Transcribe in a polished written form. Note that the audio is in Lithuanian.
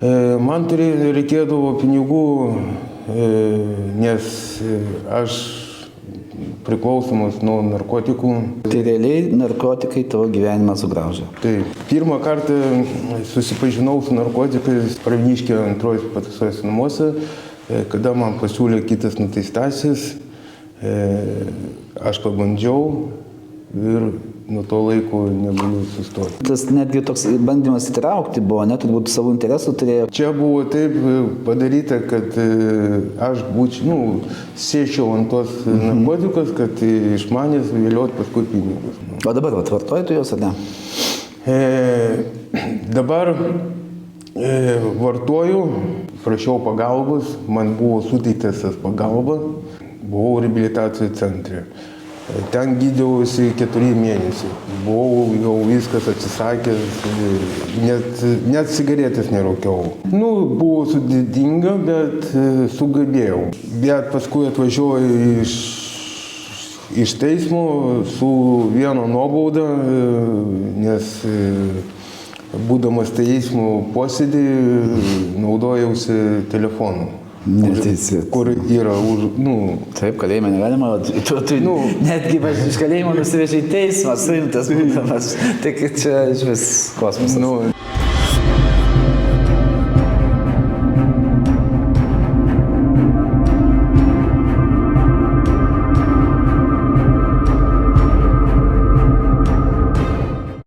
Man reikėdavo pinigų, nes aš priklausomas nuo narkotikų. Tai realiai narkotikai tavo gyvenimą sugraužė. Tai pirmą kartą susipažinau su narkotikais Pravieniškio antros pataisos namuose, kada man pasiūlė kitas nuteistasis, aš pabandžiau ir nuo to laiko negaliu sustoti. Tas netgi toks bandymas įtraukti buvo, net turbūt savo interesų turėjo. Čia buvo taip padaryta, kad aš sėčiau ant tos narkotikos, kad iš manęs vėliot paskui pinigus. O dabar vartoji tu jos, ar ne? Dabar vartoju, prašiau pagalbos, man buvo suteiktas pagalba, buvau reabilitacijos centre. Ten gydžiausi 4 mėnesiai. Buvau jau viskas atsisakęs, net cigaretės nerūkiau. Buvo sudėtinga, bet sugebėjau. Bet paskui atvažiuoju iš teismo su viena nuobauda, nes būdamas teismo posėdį naudojausi telefonu. Kur yra Taip, kalėjime negalima, netgi iš kalėjimo nusivežė į teismą, suimtas būdamas. Tai čia iš vis kosmosas.